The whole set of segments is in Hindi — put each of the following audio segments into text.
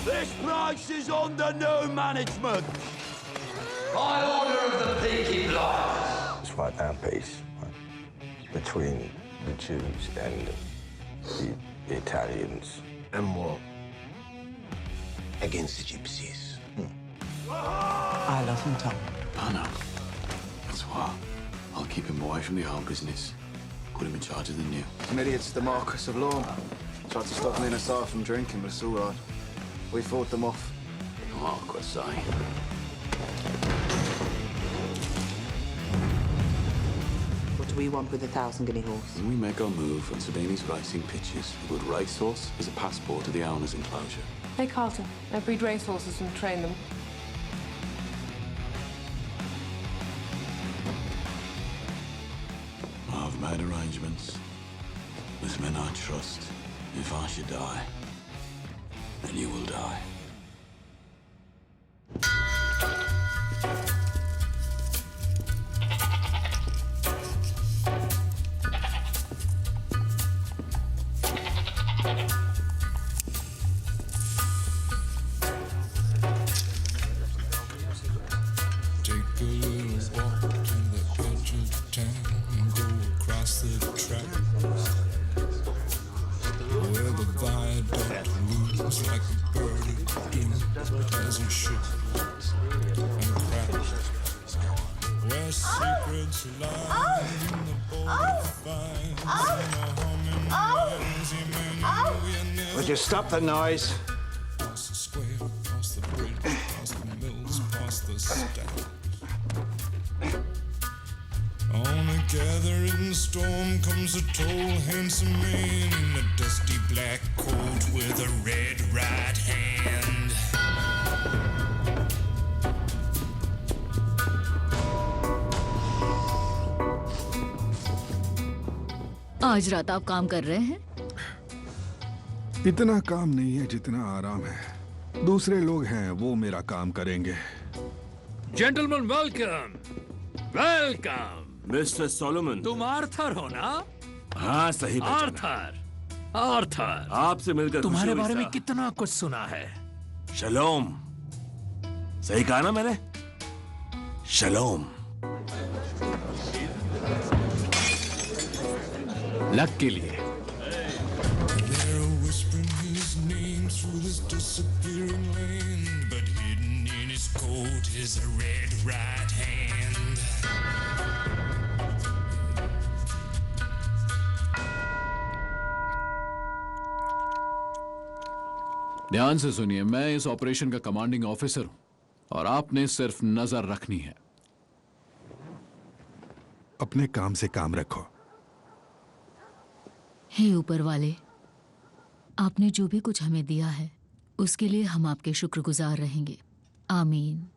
This place is under new management. By order of the Peaky Blinders. It's right now peace between the Jews and the Italians. And what? Against the gypsies. I love him, Tom. I know. That's why I'll keep him away from the old business. Put him in charge of the new. An idiot's the Marquis of Lorne. Tried to stop me and Asar from drinking, but it's all right. We fought them off. Marquis, eh? What do we want with 1,000 guinea horse? When we make our move on Sabini's racing pitches, a good racehorse is a passport to the owner's enclosure. Hey, Carlton. I breed racehorses and train them. I've made arrangements with men I trust. If I should die, then you will die. Would you stop the noise? On a gathering storm comes a tall, handsome man in a dusty black coat with a red right hand. आज रात आप काम कर रहे हैं? इतना काम नहीं है जितना आराम है। दूसरे लोग हैं, वो मेरा काम करेंगे। Gentlemen, welcome. Welcome. Mr. Solomon. तुम आर्थर हो ना? हाँ, सही पहचाना। आर्थर। आर्थर। आपसे मिलकर तुम्हारे बारे में कितना कुछ सुना है। शलोम। सही कहा ना मैंने? शलोम। लक के लिए। ध्यान से सुनिए, मैं इस ऑपरेशन का कमांडिंग ऑफिसर हूं और आपने सिर्फ नजर रखनी है। अपने काम से काम रखो। हे ऊपर वाले, आपने जो भी कुछ हमें दिया है उसके लिए हम आपके शुक्रगुजार रहेंगे। आमीन।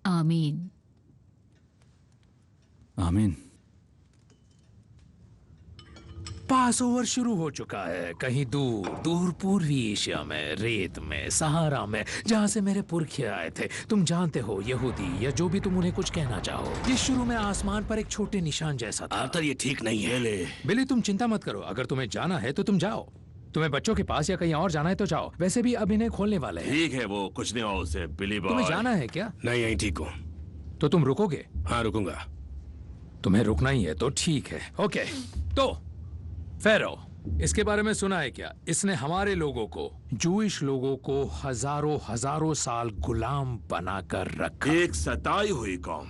आमीन। आमीन। पास ओवर शुरू हो चुका है। कहीं दूर दूर पूर्वी एशिया में, रेत में, सहारा में, जहां से मेरे पुरखे आए थे। तुम जानते हो, यहूदी या जो भी तुम उन्हें कुछ कहना चाहो। ये शुरू में आसमान पर एक छोटे निशान जैसा था। आर्थर, ये ठीक नहीं है। बिली, तुम चिंता मत करो। अगर तुम्हें जाना है तो तुम जाओ। तुम्हें बच्चों के पास या कहीं और जाना है तो जाओ। वैसे भी अब इन्हें खोलने वाले हैं। ठीक है, वो कुछ नहीं हुआ उसे, बिली बॉय। तुम्हें जाना है क्या? नहीं, यहीं ठीक हूँ। तो तुम रुकोगे? हाँ, रुकूंगा। तुम्हें रुकना ही है तो ठीक है। ओके, तो फेरो, इसके बारे में सुना है क्या? इसने हमारे लोगों को, जूइश लोगों को हजारों हजारों साल गुलाम बनाकर रखा। एक सताई हुई कौम।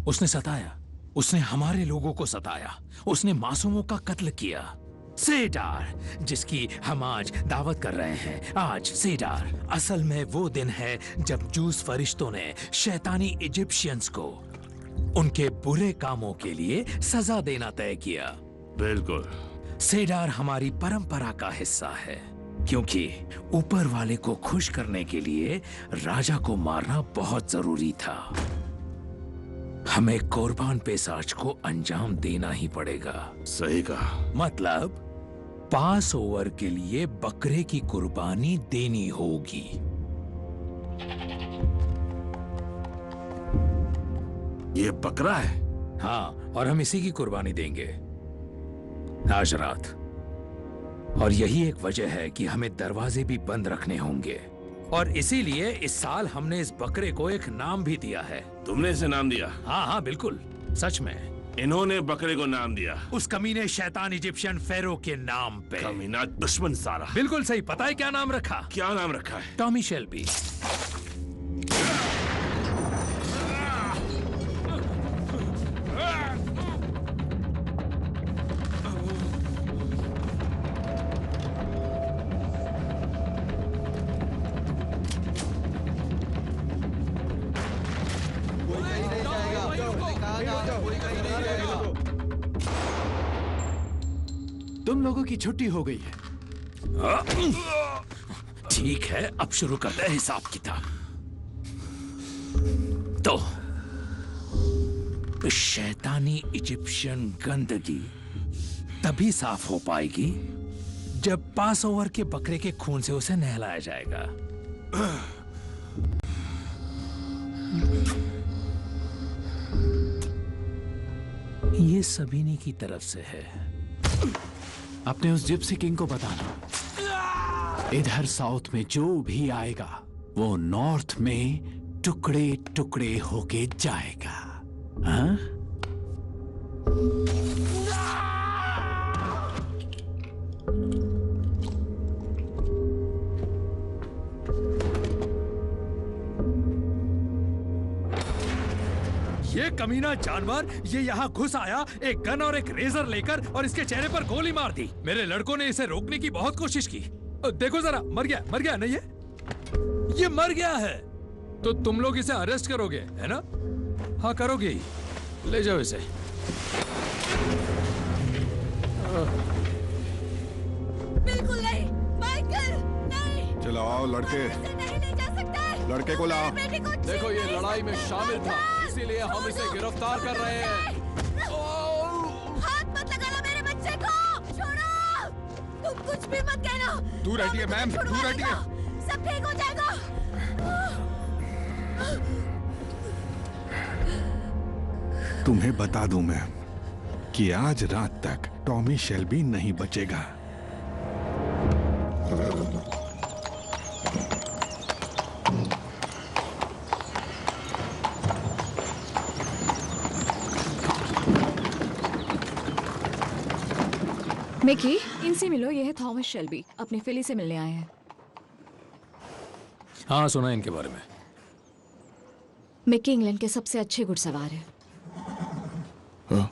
उसने सताया। उसने हमारे लोगों को सताया। उसने मासूमों का कत्ल किया। सेडार, जिसकी हम आज दावत कर रहे हैं, आज सेडार असल में वो दिन है जब जूस फरिश्तों ने शैतानी इजिप्शियंस को उनके बुरे कामों के लिए सजा देना तय किया। बिल्कुल। सेडार हमारी परंपरा का हिस्सा है, क्योंकि ऊपर वाले को खुश करने के लिए राजा को मारना बहुत जरूरी था। हमें कुर्बान पेशाच को अंजाम देना ही पड़ेगा। सही कहा। मतलब पास ओवर के लिए बकरे की कुर्बानी देनी होगी। ये बकरा है? हाँ, और हम इसी की कुर्बानी देंगे आज रात। और यही एक वजह है कि हमें दरवाजे भी बंद रखने होंगे। और इसीलिए इस साल हमने इस बकरे को एक नाम भी दिया है। तुमने इसे नाम दिया? हाँ हाँ बिल्कुल, सच में। इन्होंने बकरे को नाम दिया उस कमीने शैतान इजिप्शियन फेरो के नाम पे। कमीना दुश्मन सारा। बिल्कुल सही। पता है क्या नाम रखा? क्या नाम रखा है? Tommy Shelby. तुम लोगों की छुट्टी हो गई है। ठीक है, अब शुरू करते हैं हिसाब किताब। तो शैतानी इजिप्शियन गंदगी तभी साफ हो पाएगी जब पास ओवर के बकरे के खून से उसे नहलाया जाएगा। ये सबीनी की तरफ से है। अपने उस जिप्सी किंग को बताना, इधर साउथ में जो भी आएगा वो नॉर्थ में टुकड़े टुकड़े होके जाएगा। हाँ? ये कमीना जानवर ये यहाँ घुस आया एक गन और एक रेजर लेकर और इसके चेहरे पर गोली मार दी। मेरे लड़कों ने इसे रोकने की बहुत कोशिश की। देखो जरा, मर गया नहीं ये मर गया है। तो तुम लोग इसे अरेस्ट करोगे, है ना? हाँ करोगे ही। ले जाओ इसे। बिल्कुल नहीं, माइकल, नहीं। चलो आओ लड़के, नहीं ले जा सकते। लड़के को लाओ। देखो ये लड़ाई में शामिल था, इसीलिए हम इसे गिरफ्तार कर रहे हैं। हाथ मत लगाना मेरे बच्चे को, छोड़ो। तुम कुछ भी मत कहना। दूर हटिए मैम, दूर हटिए। सब ठीक हो जाएगा। तुम्हें बता दूं मैं कि आज रात तक टॉमी शेल्बी नहीं बचेगा। मिकी, इनसे मिलो। ये है थॉमस शेल्बी, अपने फिली से मिलने आए हैं। हाँ सुना इनके बारे में। मिकी इंग्लैंड के सबसे अच्छे घुड़सवार है। हाँ,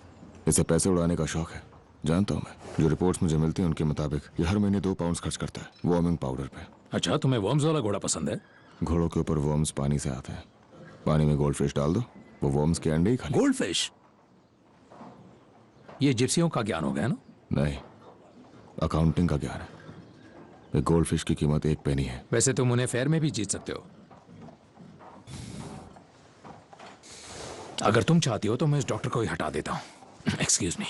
इसे पैसे उड़ाने का शौक है। जानता हूँ मैं। जो रिपोर्ट्स मुझे मिलती हैं उनके मुताबिक ये हर महीने 2 पाउंड खर्च करता है वॉर्मिंग पाउडर पे। अच्छा, तुम्हें वर्म्स वाला घोड़ा पसंद है? घोड़ों के ऊपर वर्म्स पानी से आते हैं। पानी में गोल्ड फिश डाल दो, वो वर्म्स के अंडे ही खा। Gold fish? ये जिप्सियों का ज्ञान हो गया ना? नहीं, अकाउंटिंग का ज्ञान है। एक गोल्ड फिश की कीमत 1 पेनी है। वैसे तुम उन्हें फेयर में भी जीत सकते हो। अगर तुम चाहती हो तो मैं इस डॉक्टर को ही हटा देता हूं। Excuse me.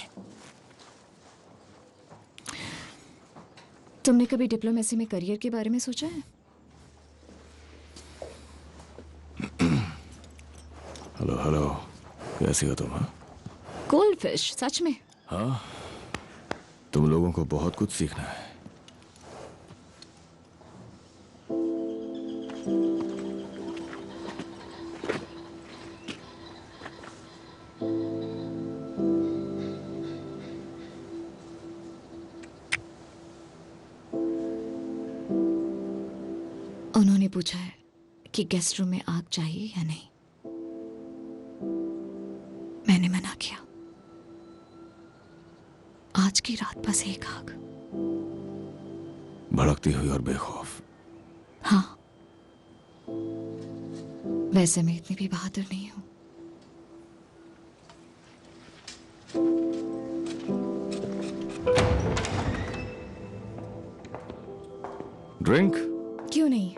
तुमने कभी डिप्लोमेसी में करियर के बारे में सोचा है? हेलो हेलो, कैसी हो तुम? हाँ, गोल्ड फिश, सच में? हाँ, तुम लोगों को बहुत कुछ सीखना है। उन्होंने पूछा है कि गेस्ट रूम में आग चाहिए या नहीं। मैंने मना किया। आज की रात बस एक आग। भड़कती हुई और बेखौफ। हाँ, वैसे मैं इतनी भी बहादुर नहीं हूं। ड्रिंक? क्यों नहीं?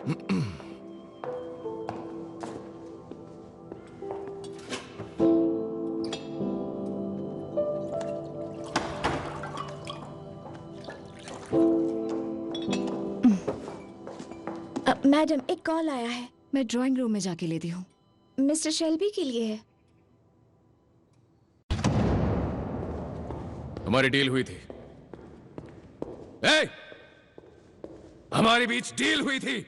मैडम, एक कॉल आया है। मैं ड्राइंग रूम में जाके लेती हूँ। मिस्टर शेल्बी के लिए है। हमारी डील हुई थी। ए, हमारे बीच डील हुई थी।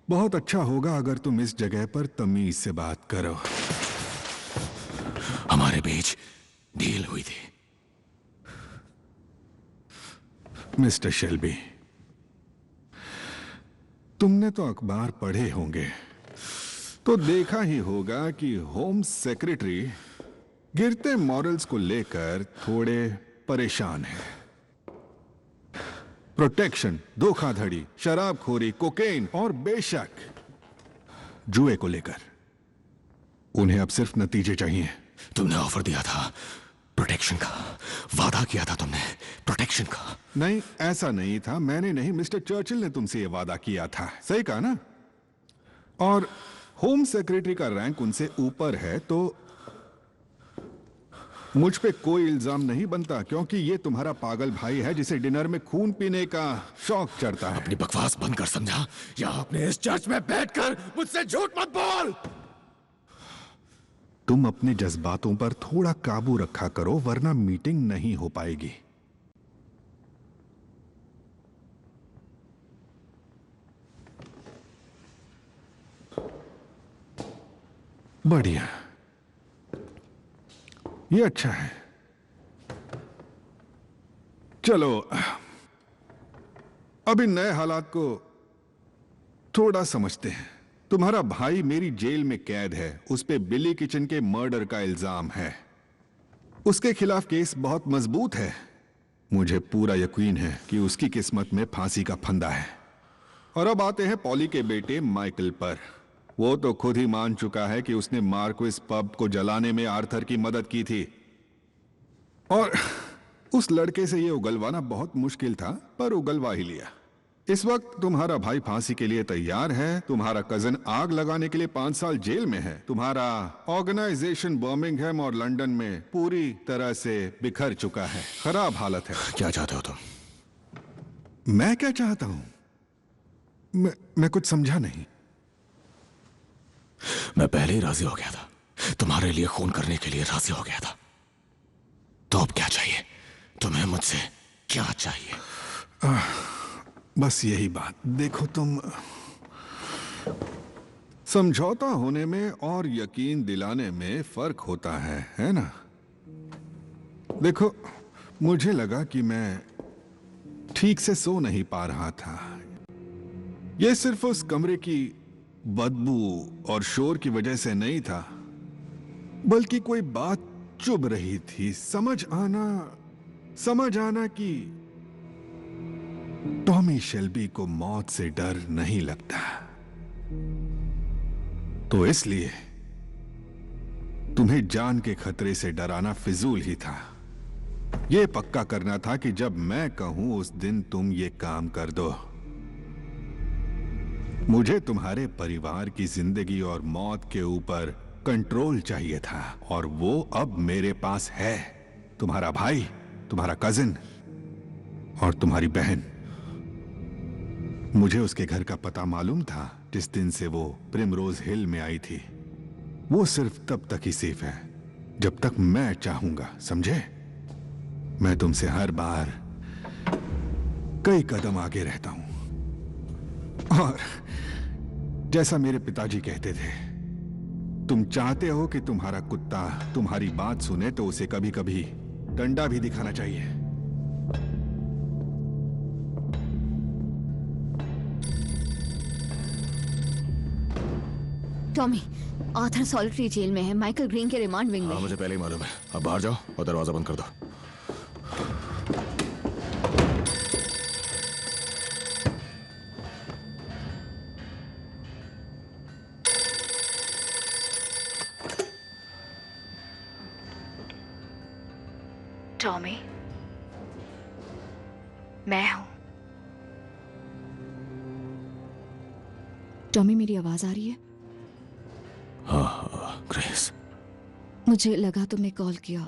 बहुत अच्छा होगा अगर तुम इस जगह पर तमीज से बात करो। हमारे बीच डील हुई थी। मिस्टर शेल्बी, तुमने तो अखबार पढ़े होंगे, तो देखा ही होगा कि होम सेक्रेटरी गिरते मॉरल्स को लेकर थोड़े परेशान हैं। प्रोटेक्शन, धोखाधड़ी, शराबखोरी, कोकेन और बेशक जुए को लेकर उन्हें अब सिर्फ नतीजे चाहिए। तुमने ऑफर दिया था प्रोटेक्शन का, वादा किया था तुमने प्रोटेक्शन का। नहीं, ऐसा नहीं था। मैंने नहीं, मिस्टर चर्चिल ने तुमसे यह वादा किया था। सही कहा ना? और होम सेक्रेटरी का रैंक उनसे ऊपर है, तो मुझ पे कोई इल्जाम नहीं बनता, क्योंकि ये तुम्हारा पागल भाई है जिसे डिनर में खून पीने का शौक चढ़ता है। अपनी बकवास बंद कर, समझा? या अपने इस चर्च में बैठकर मुझसे झूठ मत बोल। तुम अपने जज्बातों पर थोड़ा काबू रखा करो, वरना मीटिंग नहीं हो पाएगी। बढ़िया, ये अच्छा है। चलो अब इन नए हालात को थोड़ा समझते हैं। तुम्हारा भाई मेरी जेल में कैद है। उस पे बिली किचन के मर्डर का इल्जाम है। उसके खिलाफ केस बहुत मजबूत है। मुझे पूरा यकीन है कि उसकी किस्मत में फांसी का फंदा है। और अब आते हैं पॉली के बेटे माइकल पर। वो तो खुद ही मान चुका है कि उसने मार्क्विस पब को जलाने में आर्थर की मदद की थी। और उस लड़के से ये उगलवाना बहुत मुश्किल था, पर उगलवा ही लिया। इस वक्त तुम्हारा भाई फांसी के लिए तैयार है। तुम्हारा कजन आग लगाने के लिए 5 साल जेल में है। तुम्हारा ऑर्गेनाइजेशन बर्मिंघम और लंदन में पूरी तरह से बिखर चुका है। खराब हालत है। क्या चाहते हो तुम? मैं क्या चाहता हूं? मैं कुछ समझा नहीं। मैं पहले ही राजी हो गया था। तुम्हारे लिए खून करने के लिए राजी हो गया था। तो अब क्या चाहिए? तुम्हें मुझसे क्या चाहिए? बस यही बात। देखो, तुम समझौता होने में और यकीन दिलाने में फर्क होता है ना? देखो, मुझे लगा कि मैं ठीक से सो नहीं पा रहा था। यह सिर्फ उस कमरे की बदबू और शोर की वजह से नहीं था, बल्कि कोई बात चुभ रही थी। समझ आना कि टॉमी शेल्बी को मौत से डर नहीं लगता। तो इसलिए तुम्हें जान के खतरे से डराना फिजूल ही था। यह पक्का करना था कि जब मैं कहूं उस दिन तुम ये काम कर दो। मुझे तुम्हारे परिवार की जिंदगी और मौत के ऊपर कंट्रोल चाहिए था, और वो अब मेरे पास है। तुम्हारा भाई, तुम्हारा कजिन और तुम्हारी बहन। मुझे उसके घर का पता मालूम था जिस दिन से वो प्रिमरोज हिल में आई थी। वो सिर्फ तब तक ही सेफ है जब तक मैं चाहूंगा, समझे? मैं तुमसे हर बार कई कदम आगे रहता हूं। और जैसा मेरे पिताजी कहते थे, तुम चाहते हो कि तुम्हारा कुत्ता तुम्हारी बात सुने तो उसे कभी कभी डंडा भी दिखाना चाहिए। टॉमी, आर्थर सॉलिटरी जेल में है, माइकल ग्रीन के रिमांड विंग में। हाँ, मुझे पहले ही मालूम है। अब बाहर जाओ और दरवाजा बंद कर दो। टॉमी, मैं हूं। टॉमी, मेरी आवाज आ रही है? हाँ, ग्रेस। मुझे लगा तुमने कॉल किया,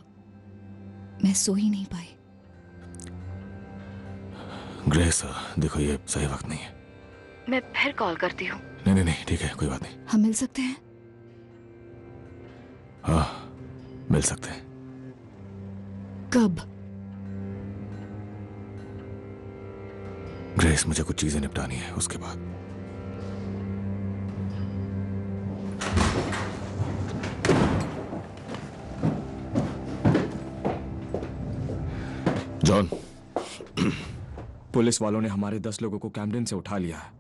मैं सो ही नहीं पाई। ग्रेस, देखो ये सही वक्त नहीं है। मैं फिर कॉल करती हूँ। नहीं, ठीक है, कोई बात नहीं। हम मिल सकते हैं? हाँ, मिल सकते हैं। कब? ग्रेस, एलिस, मुझे कुछ चीजें निपटानी है, उसके बाद। जॉन, पुलिस वालों ने हमारे 10 लोगों को कैम्पडेन से उठा लिया है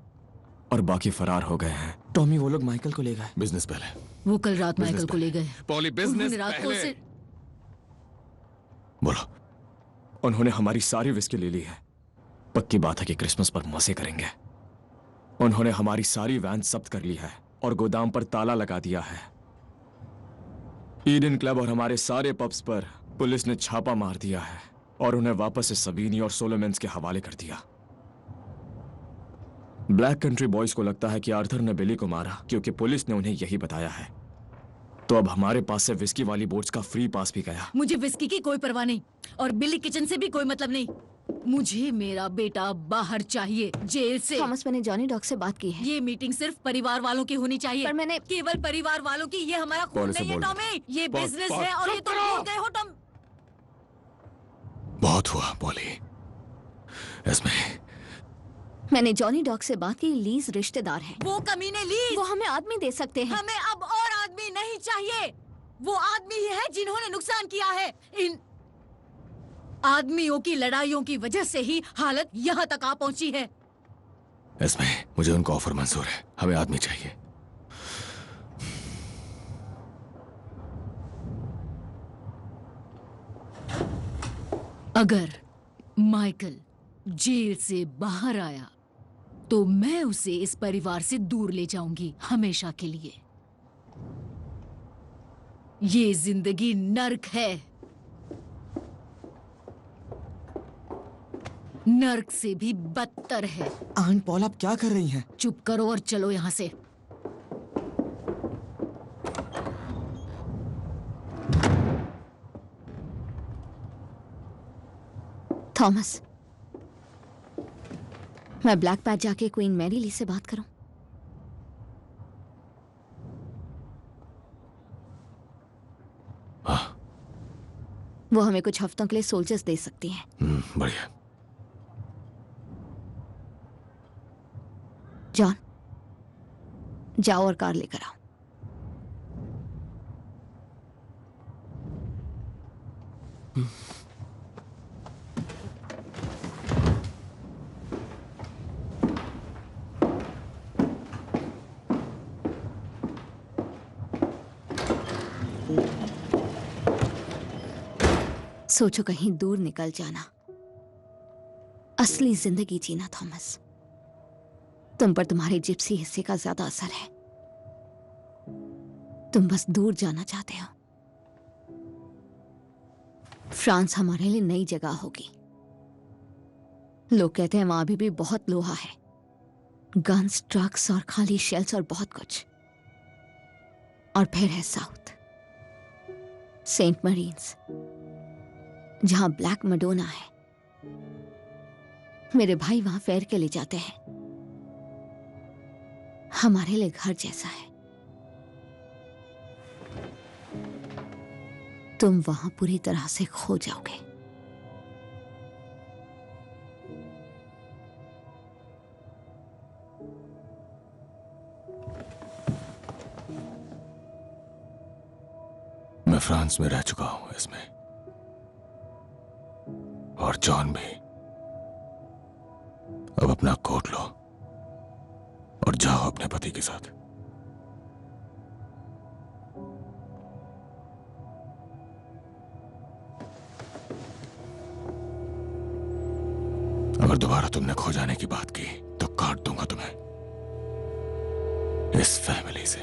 और बाकी फरार हो गए हैं। टॉमी, वो लोग माइकल को ले गए। बिजनेस पहले। वो कल रात माइकल को ले गए। पॉली, बिजनेस रात को पहले। उसे... बोलो। उन्होंने हमारी सारी विस्की ले ली है। पक्की बात है कि क्रिसमस पर मजे करेंगे। उन्होंने हमारी सारी वैन जब्त कर ली है और गोदाम पर ताला लगा दिया है। ईडन क्लब और हमारे सारे पब्स पर पुलिस ने छापा मार दिया है और उन्हें वापस से सवीनी और सोलोमेंस के हवाले कर दिया। ब्लैक कंट्री बॉयज को लगता है कि आर्थर ने बिली को मारा क्योंकि पुलिस ने उन्हें यही बताया है। तो अब हमारे पास से विस्की वाली बोट्स का फ्री पास भी गया। मुझे विस्की की कोई परवाह नहीं और बिली किचन से भी कोई मतलब नहीं। मुझे मेरा बेटा बाहर चाहिए, जेल से। थॉमस, मैंने जॉनी डॉग से बात की है। ये मीटिंग सिर्फ परिवार वालों की होनी चाहिए। पर मैंने केवल परिवार वालों की। ये हमारा खून नहीं है टॉमी, ये बिजनेस है और ये तुम भूल गए हो टॉम। बहुत हुआ पॉली। इसमें मैंने जॉनी डॉग से बात की। लीज रिश्तेदार है। वो कमीने लीज, वो हमें आदमी दे सकते हैं। हमें अब और आदमी नहीं चाहिए। वो आदमी ही है जिन्होंने नुकसान किया है। इन आदमियों की लड़ाइयों की वजह से ही हालत यहाँ तक आ पहुंची है। इसमें मुझे उनका ऑफर मंजूर है। हमें आदमी चाहिए। अगर माइकल जेल से बाहर आया तो मैं उसे इस परिवार से दूर ले जाऊंगी, हमेशा के लिए। ये जिंदगी नर्क है। नर्क से भी बदतर है। आंट पॉल, आप क्या कर रही हैं? चुप करो और चलो यहाँ से। थॉमस, मैं ब्लैक पैथ जाके क्वीन मैरी ली से बात करूं? हाँ। वो हमें कुछ हफ्तों के लिए सोल्जर्स दे सकती हैं। बढ़िया। जॉन, जाओ और कार लेकर आओ। सोचो कहीं दूर निकल जाना, असली जिंदगी जीना। थॉमस, तुम पर तुम्हारे जिप्सी हिस्से का ज्यादा असर है। तुम बस दूर जाना चाहते हो। फ्रांस हमारे लिए नई जगह होगी। लोग कहते हैं वहां अभी भी बहुत लोहा है, गन्स, ट्रक्स और खाली शेल्स और बहुत कुछ। और फिर है साउथ, सेंट मरीन्स, जहां ब्लैक मडोना है। मेरे भाई वहां फेयर के लिए जाते हैं। हमारे लिए घर जैसा है। तुम वहां पूरी तरह से खो जाओगे। मैं फ्रांस में रह चुका हूं इसमें, और जॉन भी। अब अपना कोट लो और जाओ अपने पति के साथ। अगर दोबारा तुमने खो जाने की बात की तो काट दूंगा तुम्हें इस फैमिली से।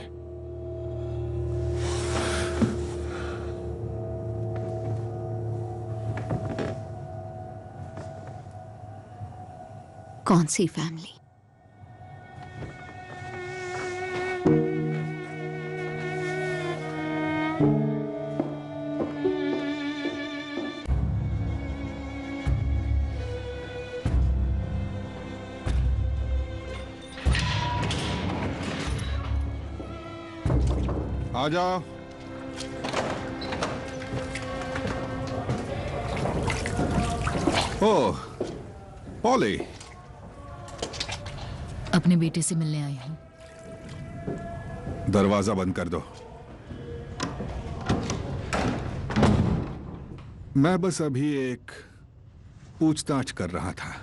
कौन सी फैमिली? आ जाओ। ओह, पॉली, अपने बेटे से मिलने आई हूँ। दरवाजा बंद कर दो। मैं बस अभी एक पूछताछ कर रहा था।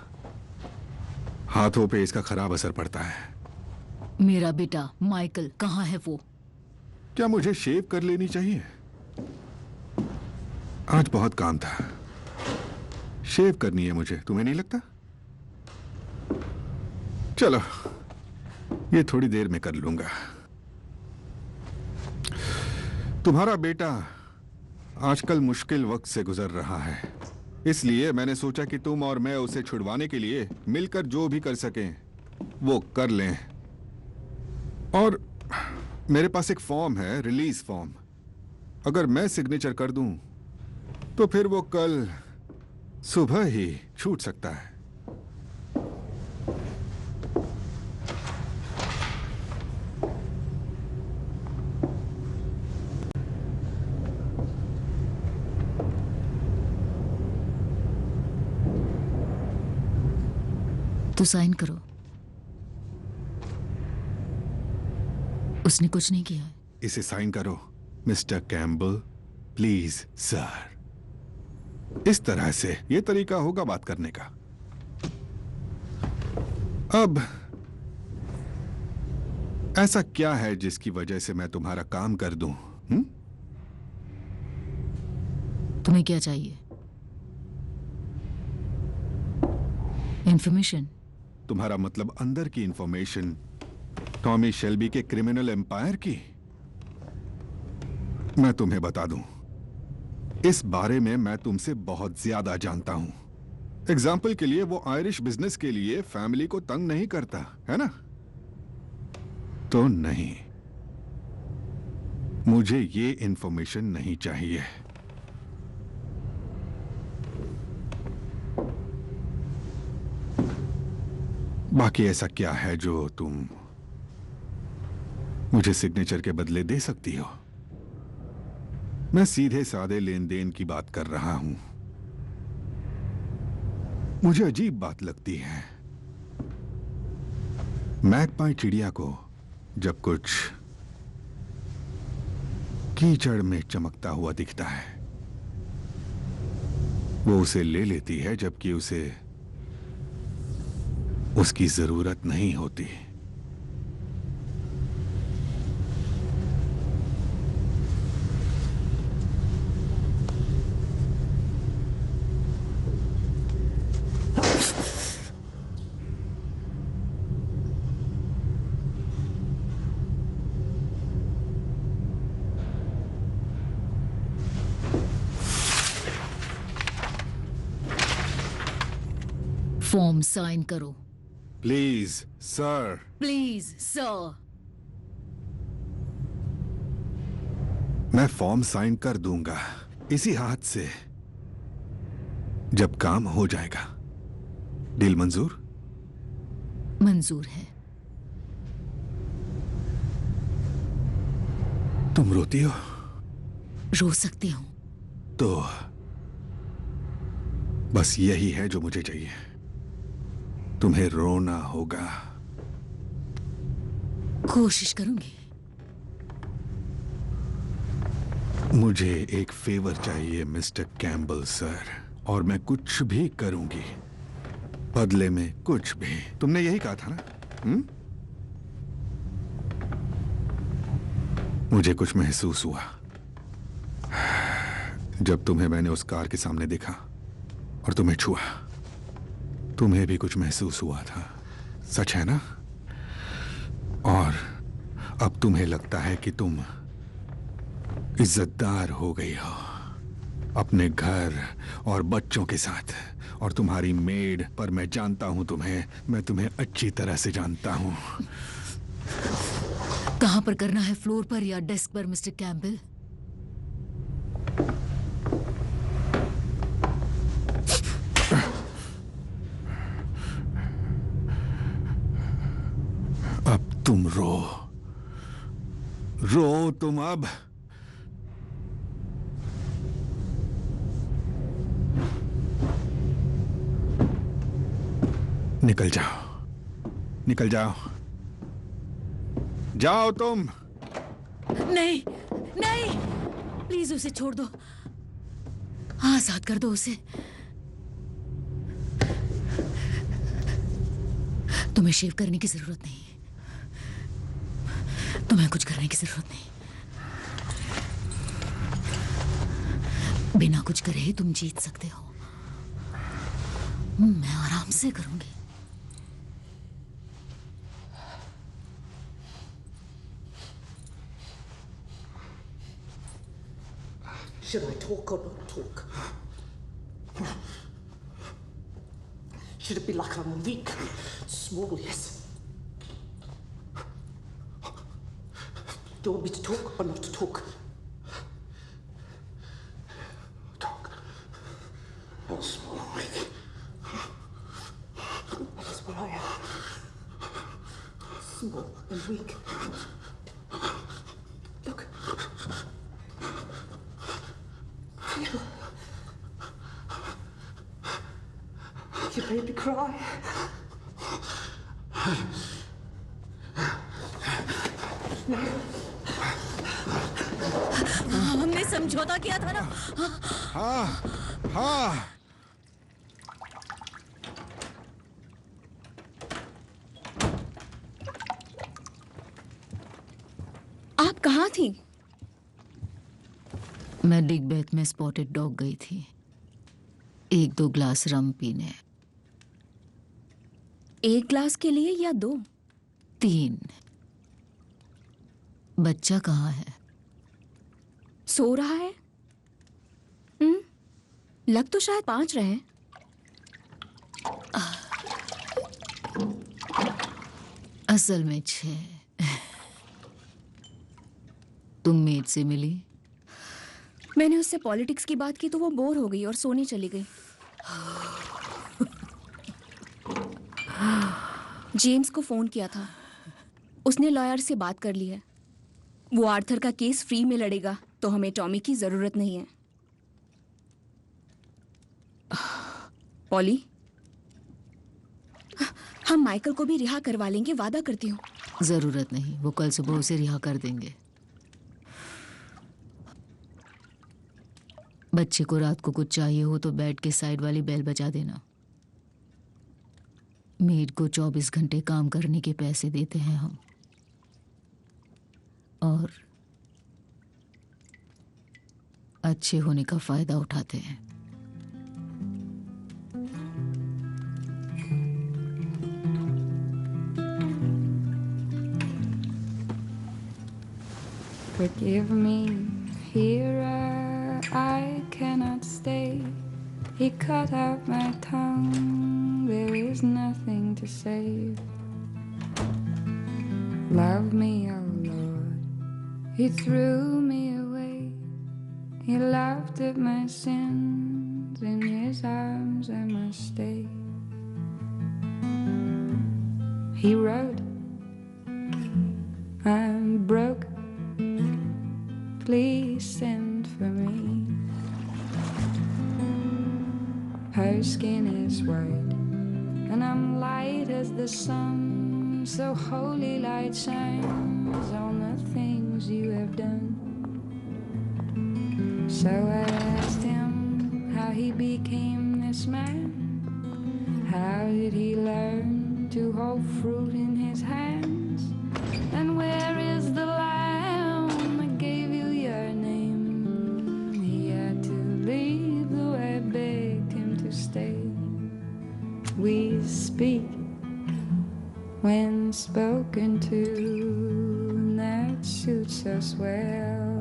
हाथों पे इसका खराब असर पड़ता है। मेरा बेटा माइकल कहाँ है वो? क्या मुझे शेव कर लेनी चाहिए? आज बहुत काम था। शेव करनी है मुझे, तुम्हें नहीं लगता? चलो, ये थोड़ी देर में कर लूंगा। तुम्हारा बेटा आजकल मुश्किल वक्त से गुजर रहा है, इसलिए मैंने सोचा कि तुम और मैं उसे छुड़वाने के लिए मिलकर जो भी कर सकें वो कर लें। और मेरे पास एक फॉर्म है, रिलीज फॉर्म। अगर मैं सिग्नेचर कर दूं तो फिर वो कल सुबह ही छूट सकता है। तो साइन करो। उसने कुछ नहीं किया है। इसे साइन करो मिस्टर कैम्बल, प्लीज सर। इस तरह से ये तरीका होगा बात करने का। अब ऐसा क्या है जिसकी वजह से मैं तुम्हारा काम कर दूं? तुम्हें क्या चाहिए? इंफॉर्मेशन? तुम्हारा मतलब अंदर की इंफॉर्मेशन, टॉमी शेल्बी के क्रिमिनल एम्पायर की? मैं तुम्हें बता दूं, इस बारे में मैं तुमसे बहुत ज्यादा जानता हूं। एग्जाम्पल के लिए वो आयरिश बिजनेस के लिए फैमिली को तंग नहीं करता, है ना? तो नहीं, मुझे ये इंफॉर्मेशन नहीं चाहिए। बाकी ऐसा क्या है जो तुम मुझे सिग्नेचर के बदले दे सकती हो? मैं सीधे सादे लेन देन की बात कर रहा हूं। मुझे अजीब बात लगती है, मैगपाई चिड़िया को जब कुछ कीचड़ में चमकता हुआ दिखता है वो उसे ले लेती है, जबकि उसे उसकी जरूरत नहीं होती। फॉर्म साइन करो। Please sir. Please sir. मैं फॉर्म साइन कर दूंगा इसी हाथ से जब काम हो जाएगा। डील मंजूर? मंजूर है। तुम रोती हो? रो सकती हूं। तो बस यही है जो मुझे चाहिए। तुम्हें रोना होगा। कोशिश करूंगी। मुझे एक फेवर चाहिए मिस्टर कैम्बल सर, और मैं कुछ भी करूंगी बदले में, कुछ भी। तुमने यही कहा था ना? मुझे कुछ महसूस हुआ जब तुम्हें मैंने उस कार के सामने देखा और तुम्हें छुआ। तुम्हें भी कुछ महसूस हुआ था, सच है ना? और अब तुम्हें लगता है कि तुम इज्जतदार हो गई हो अपने घर और बच्चों के साथ, और तुम्हारी मेड पर मैं जानता हूं तुम्हें। मैं तुम्हें अच्छी तरह से जानता हूं। कहां पर करना है, फ्लोर पर या डेस्क पर मिस्टर कैम्बल? अब तुम रो तुम अब। निकल जाओ। निकल जाओ, जाओ तुम। नहीं नहीं, प्लीज उसे छोड़ दो, आजाद कर दो उसे। तुम्हें शेव करने की जरूरत नहीं, तुम्हें कुछ करने की जरूरत नहीं। बिना कुछ करे ही तुम जीत सकते हो। मैं आराम से करूंगी। Should I talk or not talk? Should it be like I'm weak, small, yes? Do you want me to talk or not to talk? Talk. How small and weak. That is what I am. Small and weak. Look. Feel. You made me cry. No. हमने समझौता किया था ना। हाँ हाँ। आप कहाँ थी? मैं डिगबेथ में स्पॉटेड डॉग गई थी, 1-2 ग्लास रम पीने। 1 ग्लास के लिए या 2? 3। बच्चा कहाँ है? सो रहा है। लग तो शायद 5 रहे हैं। असल में 6। तुम मेड से मिली? मैंने उससे पॉलिटिक्स की बात की तो वो बोर हो गई और सोने चली गई। जेम्स को फोन किया था, उसने लॉयर से बात कर ली है। वो आर्थर का केस फ्री में लड़ेगा, तो हमें टॉमी की जरूरत नहीं है। पॉली, हम माइकल को भी रिहा करवा लेंगे, वादा करती हूँ। जरूरत नहीं, वो कल सुबह उसे रिहा कर देंगे। बच्चे को रात को कुछ चाहिए हो तो बेड के साइड वाली बेल बजा देना। मेड को 24 घंटे काम करने के पैसे देते हैं हम, और अच्छे होने का फायदा उठाते हैं। Forgive me, hearer, I cannot stay. He cut out my tongue, there is nothing to save. Love me, oh Lord, He threw me away. He laughed at my sins, in His arms I must stay. He wrote, I'm broke, please send for me. Her skin is white, and I'm light as the sun, so holy light shines on the things you have done. So I asked him how he became this man. How did he learn to hold fruit in his hands? And where is the lamb that gave you your name? He had to leave, though I begged him to stay. We speak when spoken to, and that suits us well.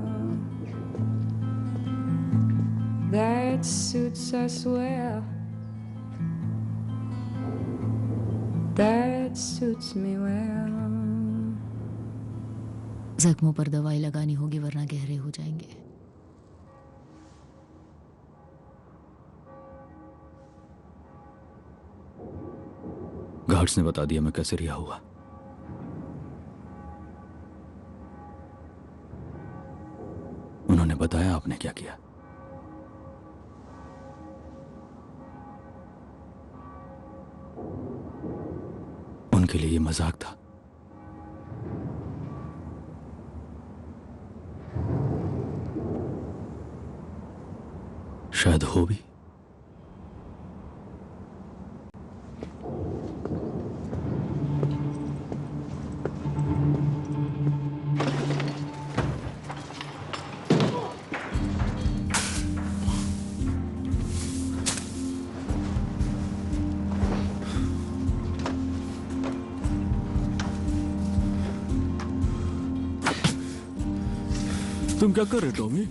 That suits us well. That suits me well. जख्मों पर दवाई लगानी होगी वरना गहरे हो जाएंगे। गार्ड्स ने बता दिया मैं कैसे रिहा हुआ। उन्होंने बताया आपने क्या किया? के लिए ये मजाक था। शायद हो भी। तुम क्या कर रहे हो टॉमी?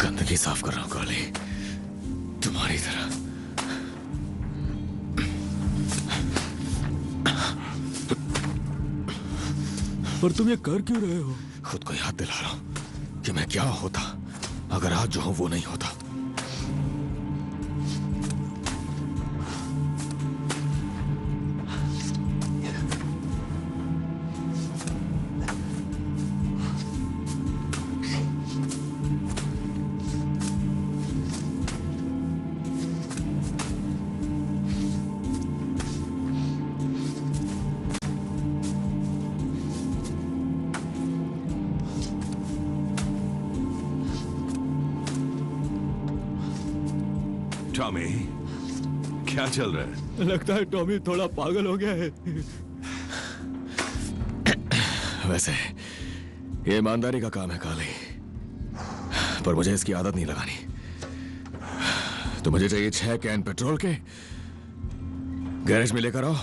गंदगी साफ कर रहा हूं काली, तुम्हारी तरह। पर तुम ये कर क्यों रहे हो? खुद को याद दिला रहा हूं कि मैं क्या होता अगर आज जो हूं वो नहीं होता। टॉमी, क्या चल रहा है? लगता है टॉमी थोड़ा पागल हो गया है। वैसे ये ईमानदारी का काम है काली, पर मुझे इसकी आदत नहीं लगानी। तो मुझे चाहिए 6 कैन पेट्रोल के, गैरेज में लेकर आओ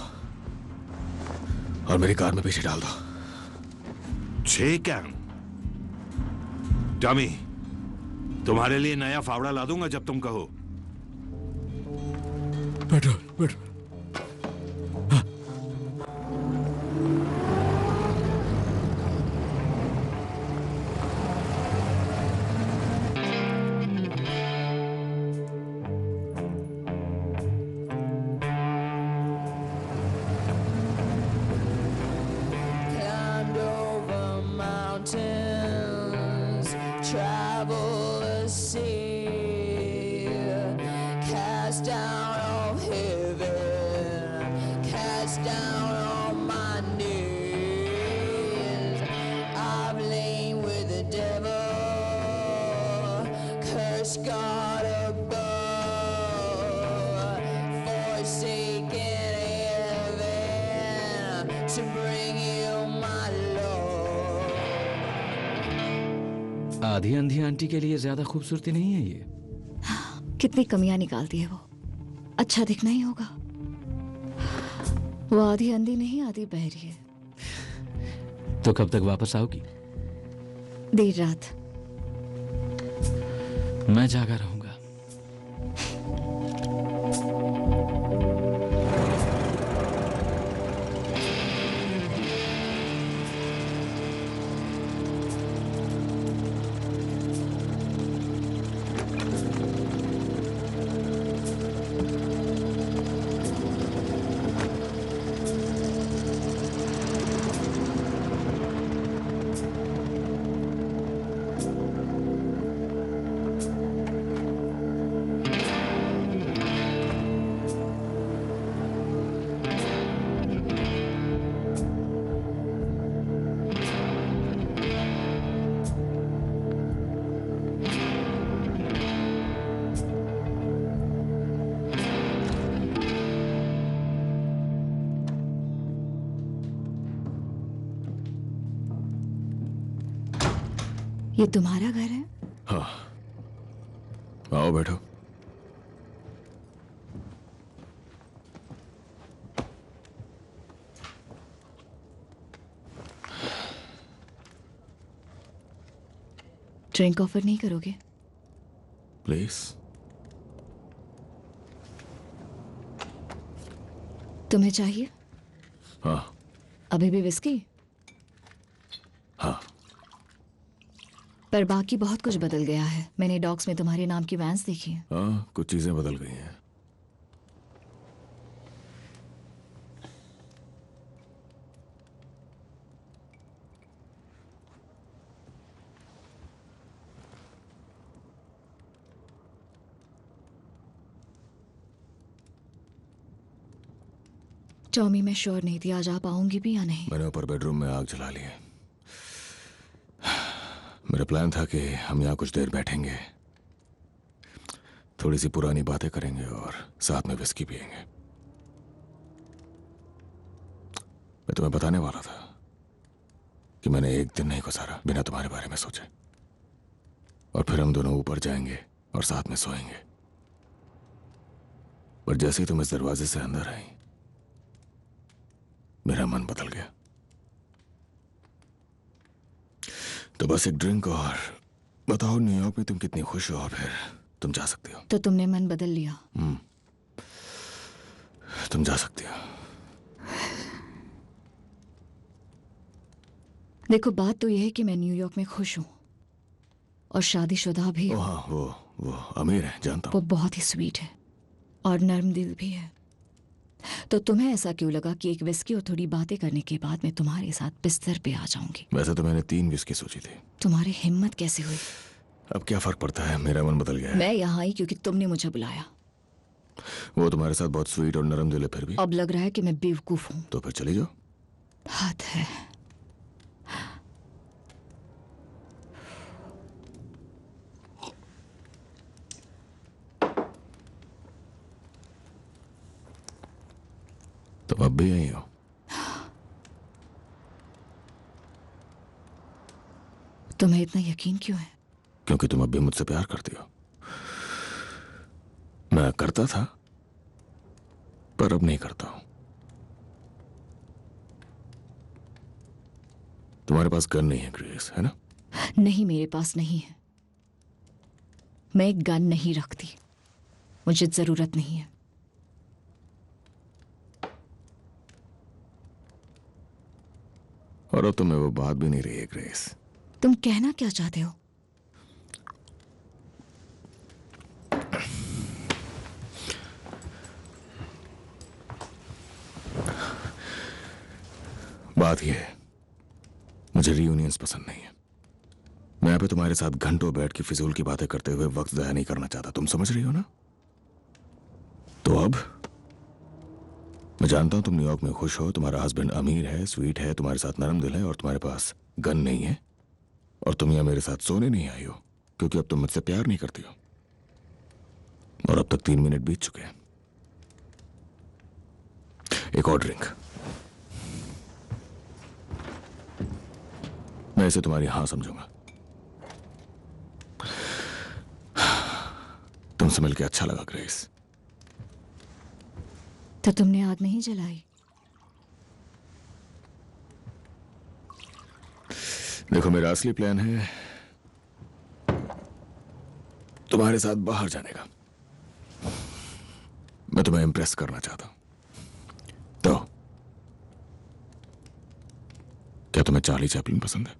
और मेरी कार में पीछे डाल दो। 6 कैन? टॉमी, तुम्हारे लिए नया फावड़ा ला दूंगा जब तुम कहो। Petrol petrol. Climbed over mountains, traveled the sea, cast down of heaven, cast down on my knees. I've lain with the devil, cursed God above, forsaken heaven to bring you my love. आधी अंधी आंटी के लिए ज्यादा खूबसूरती नहीं है ये। कितनी कमियां निकालती है वो। अच्छा दिखना ही होगा। वो आधी अंधी नहीं, आधी बहरी है। तो कब तक वापस आओगी? देर रात। मैं जागा रहूंगा। ये तुम्हारा घर है? हाँ, आओ बैठो। ड्रिंक ऑफर नहीं करोगे? प्लीज। तुम्हें चाहिए? हाँ। अभी भी विस्की? हाँ। पर बाकी बहुत कुछ बदल गया है। मैंने डॉक्स में तुम्हारे नाम की वैन्स देखी हैं। हाँ, कुछ चीजें बदल गई हैं। टॉमी, मैं श्योर नहीं थी आज आ पाऊंगी भी या नहीं। मैंने ऊपर बेडरूम में आग जला ली है। मेरा प्लान था कि हम यहाँ कुछ देर बैठेंगे, थोड़ी सी पुरानी बातें करेंगे और साथ में विस्की पिएंगे। मैं तुम्हें बताने वाला था कि मैंने एक दिन नहीं गुजारा बिना तुम्हारे बारे में सोचे, और फिर हम दोनों ऊपर जाएंगे और साथ में सोएंगे। पर जैसे ही तुम इस दरवाजे से अंदर आई, मेरा मन बदल गया। तो बस एक ड्रिंक और बताओ न्यूयॉर्क में तुम कितनी खुश हो और फिर तुम जा सकती हो। तो तुमने मन बदल लिया? तुम जा सकती हो। देखो, बात तो यह है कि मैं न्यूयॉर्क में खुश हूँ और शादीशुदा भी हूँ। हाँ, वो अमीर है, जानता वो हूँ। बहुत ही स्वीट है और नर्म दिल भी है। तो तुम्हें ऐसा क्यों लगा कि एक विस्की और थोड़ी बातें करने के बाद मैं तुम्हारे साथ बिस्तर पे आ जाऊंगी? वैसे तो मैंने 3 विस्की सोची थी। तुम्हारी हिम्मत कैसे हुई? अब क्या फर्क पड़ता है, मेरा मन बदल गया है। मैं यहाँ आई क्योंकि तुमने मुझे बुलाया। वो तुम्हारे साथ बहुत स्वीट और नरम दिल है, फिर भी अब लग रहा है कि मैं बेवकूफ हूँ। तो फिर चली जाओ। हद है। तुम अब भी यही हो? तुम्हें इतना यकीन क्यों है? क्योंकि तुम अब भी मुझसे प्यार करती हो। मैं करता था, पर अब नहीं करता हूं। तुम्हारे पास गन नहीं है ग्रेस, है ना? नहीं, मेरे पास नहीं है। मैं एक गन नहीं रखती, मुझे जरूरत नहीं है। और अब तुम्हें वो बात भी नहीं रही है ग्रेस। तुम कहना क्या चाहते हो? बात यह है, मुझे रियूनियंस पसंद नहीं है। मैं यहाँ पे तुम्हारे साथ घंटों बैठ के फिजूल की बातें करते हुए वक्त ज़ाया नहीं करना चाहता। तुम समझ रही हो ना? तो अब मैं जानता हूं तुम न्यूयॉर्क में खुश हो, तुम्हारा हस्बैंड अमीर है, स्वीट है, तुम्हारे साथ नरम दिल है और तुम्हारे पास गन नहीं है, और तुम यहाँ मेरे साथ सोने नहीं आई हो क्योंकि अब तुम मुझसे प्यार नहीं करती हो। और अब तक 3 मिनट बीत चुके हैं। एक और ड्रिंक। मैं इसे तुम्हारी हाँ समझूंगा। तुमसे मिलकर अच्छा लगा ग्रेस। तो तुमने आग नहीं जलाई? देखो, मेरा असली प्लान है तुम्हारे साथ बाहर जाने का। मैं तुम्हें इम्प्रेस करना चाहता हूं। तो क्या तुम्हें चार्ली चैपलिन पसंद है?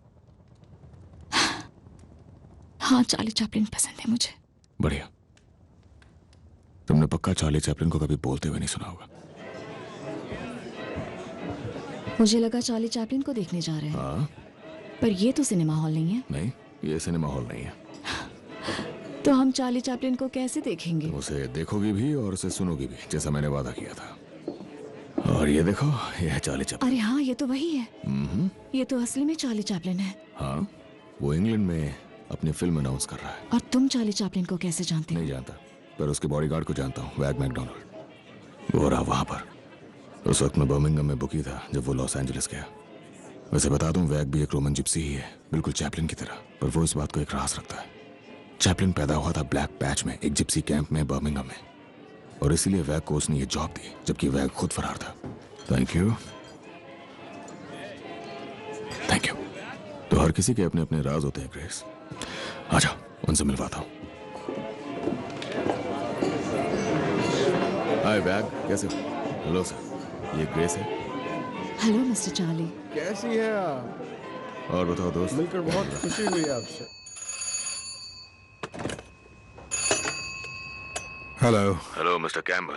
हाँ, चार्ली चैपलिन पसंद है मुझे। बढ़िया। तुमने पक्का चार्ली चैपलिन को कभी बोलते हुए नहीं सुना होगा। मुझे लगा चार्ली चैपलिन को देखने जा रहे हैं। हाँ? पर ये तो सिनेमा हॉल नहीं है। नहीं, ये सिनेमा हॉल नहीं है। तो हम चार्ली चैपलिन को कैसे देखेंगे? तुम उसे देखोगी भी और उसे सुनोगी भी, जैसा मैंने वादा किया था। और ये देखो, ये है चार्ली चैपलिन। अरे हाँ, ये तो वही है। ये तो असली में चार्ली चैपलिन है। हाँ, वो इंग्लैंड में अपनी फिल्म अनाउंस कर रहा है। और तुम चार्ली चैपलिन को कैसे जानते हो? नहीं जानता, पर उसके बॉडीगार्ड को जानता हूँ, वैग मैकडोनाल्ड। वो रहा वहां पर। उस वक्त मैं बर्मिंघम में बुकी था जब वो लॉस एंजलिस गया। वैसे बता दूं, वैग भी एक रोमन जिप्सी ही है, बिल्कुल चैपलिन की तरह। पर वो इस बात को एक राज रखता है। चैपलिन पैदा हुआ था ब्लैक पैच में, एक जिप्सी कैंप में बर्मिंघम में, और इसीलिए वैग को उसने ये जॉब दी, जबकि वैग खुद फरार था। Thank you. Thank you. तो हर किसी के अपने अपने राज होते हैं ग्रेस। आ जाओ, उनसे मिलवाता हूँ। हाय वैग, कैसे हो? हेलो सर, ये ग्रेस है। Hello mister Charlie. कैसी है आप? और बताओ दोस्त। मिलकर बहुत खुशी हुई आपसे। Hello mister Campbell.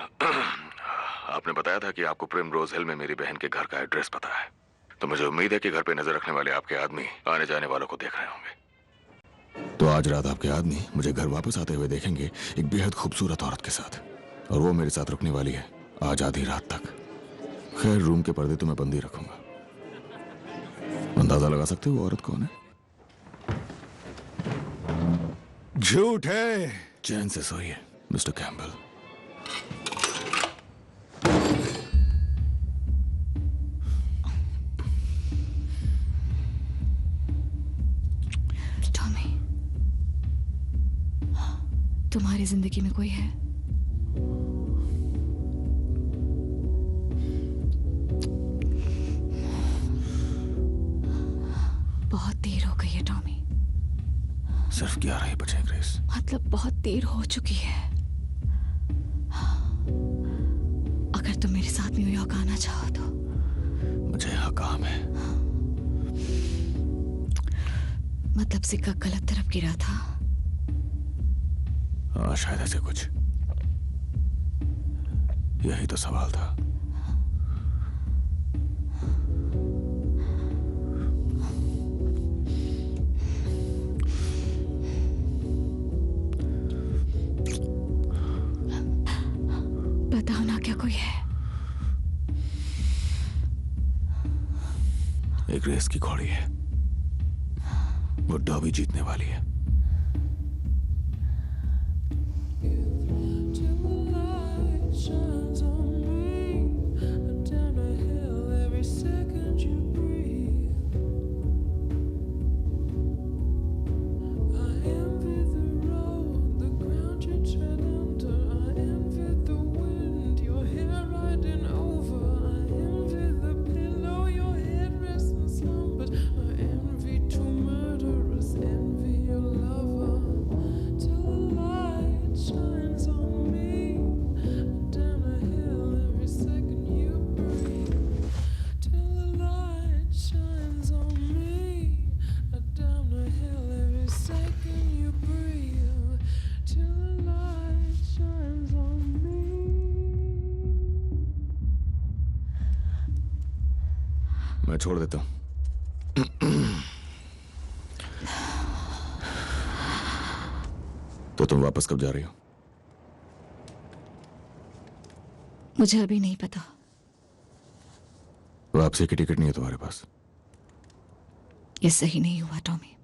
आपने बताया था कि आपको प्रिमरोज हिल में मेरी बहन के घर का एड्रेस पता है, तो मुझे उम्मीद है कि घर पे नजर रखने वाले आपके आदमी आने जाने वालों को देख रहे होंगे। तो आज रात आपके आदमी मुझे घर वापस आते हुए देखेंगे, एक बेहद खूबसूरत औरत के साथ, और वो मेरे साथ रुकने वाली है आज आधी रात तक। खैर, रूम के पर्दे तो मैं बंद ही रखूंगा। अंदाजा लगा सकते हो औरत कौन है? झूठ है। चैन से सोइए मिस्टर कैम्बल। टॉमी, तुम्हारी जिंदगी में कोई है? बहुत देर हो गई है टॉमी। सिर्फ 11 ही बचे ग्रेस। मतलब बहुत देर हो चुकी है। अगर तुम मेरे साथ न्यूयॉर्क आना चाहो तो। मुझे यहाँ काम है। मतलब सिक्का गलत तरफ गिरा था। हाँ, शायद ऐसे कुछ। यही तो सवाल था। बताओ ना, क्या कोई है? एक रेस की घोड़ी है, वो डर्बी जीतने वाली है। मैं छोड़ देता हूं। तो तुम वापस कब जा रही हो? मुझे अभी नहीं पता। वापसी की टिकट नहीं है तुम्हारे पास? ये सही नहीं हुआ टॉमी।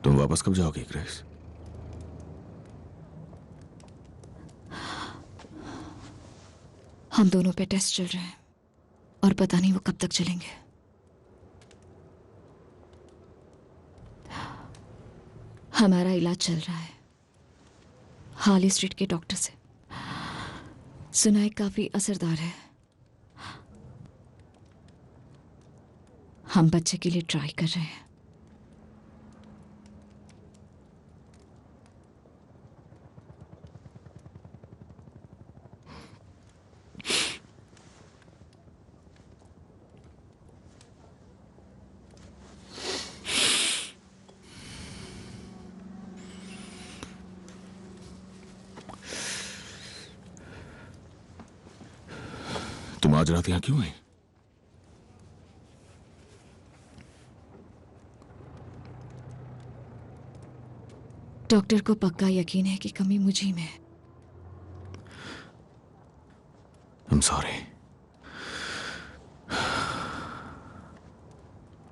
तुम वापस कब जाओगी ग्रेस? हम दोनों पे टेस्ट चल रहे हैं और पता नहीं वो कब तक चलेंगे। हमारा इलाज चल रहा है हार्ली स्ट्रीट के डॉक्टर से। सुना है काफी असरदार है। हम बच्चे के लिए ट्राई कर रहे हैं। तुम आज रात यहां क्यों आई? डॉक्टर को पक्का यकीन है कि कमी मुझी में है। I'm sorry।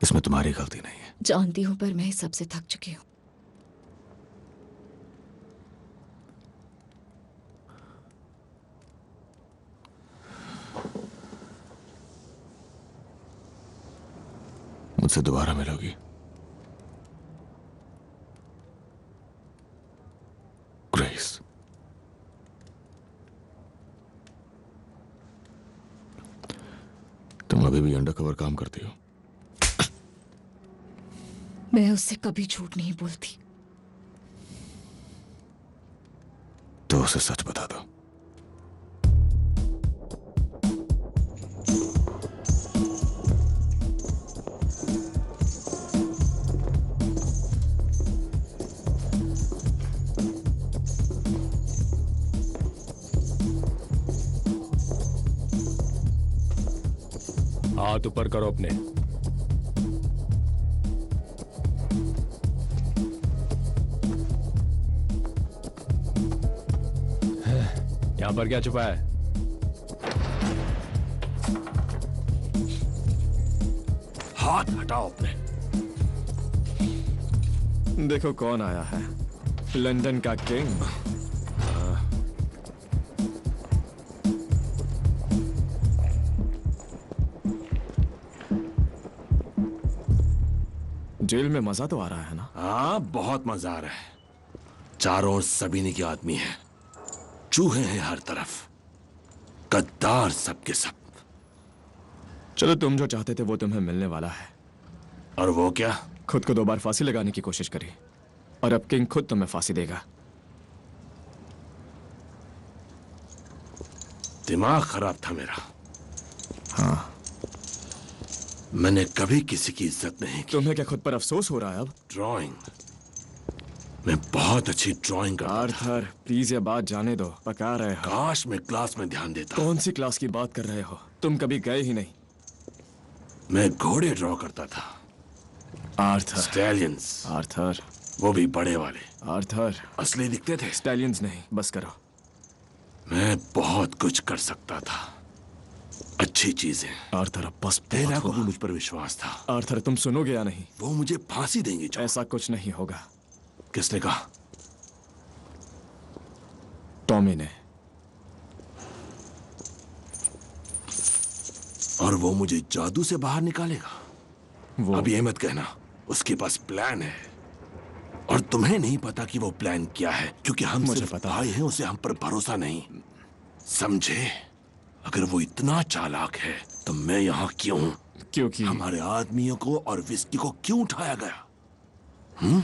इसमें तुम्हारी गलती नहीं है। जानती हूं, पर मैं इस सबसे थक चुकी हूं। मुझसे दोबारा मिलोगी? ग्रेस, तुम अभी भी अंडरकवर काम करती हो? मैं उससे कभी झूठ नहीं बोलती। तो उसे सच बता दो। हाथ ऊपर करो अपने। यहाँ पर क्या छुपा है? हाथ हटाओ अपने। देखो कौन आया है, लंदन का किंग। जेल में मजा तो आ रहा है ना? हाँ, बहुत मजा आ रहा है। चारों ओर सबीने के आदमी हैं, चूहे हैं हर तरफ, गद्दार सबके सब। चलो, तुम जो चाहते थे वो तुम्हें मिलने वाला है। और वो क्या? खुद को 2 बार फांसी लगाने की कोशिश करी, और अब किंग खुद तुम्हें फांसी देगा। दिमाग खराब था मेरा। हाँ, मैंने कभी किसी की इज्जत नहीं की। तुम्हें क्या खुद पर अफसोस हो रहा है अब? ड्राइंग, मैं बहुत अच्छी ड्राइंग करता था। आर्थर, प्लीज ये बात जाने दो, पका रहे हो। काश मैं क्लास में ध्यान देता। कौन सी क्लास की बात कर रहे हो? तुम कभी गए ही नहीं। मैं घोड़े ड्रॉ करता था। आर्थर। स्टैलियंस। आर्थर। वो भी बड़े वाले। आर्थर। असली दिखते थे। स्टैलियंस नहीं, बस करो। मैं बहुत कुछ कर सकता था, अच्छी चीजें। आर्थर, अब बस तेरा को भी मुझ पर विश्वास था। आर्थर, तुम सुनोगे या नहीं? वो मुझे फांसी देंगे। ऐसा कुछ नहीं होगा। किसने कहा? टॉमी ने। और वो मुझे जादू से बाहर निकालेगा? वो अब ये मत कहना उसके पास प्लान है, और तुम्हें नहीं पता कि वो प्लान क्या है, क्योंकि हम मुझे सिर्फ पता भाई हैं, उसे हम पर भरोसा नहीं। समझे? अगर वो इतना चालाक है तो मैं यहाँ क्यों? क्योंकि हमारे आदमियों को और विस्की को क्यों उठाया गया?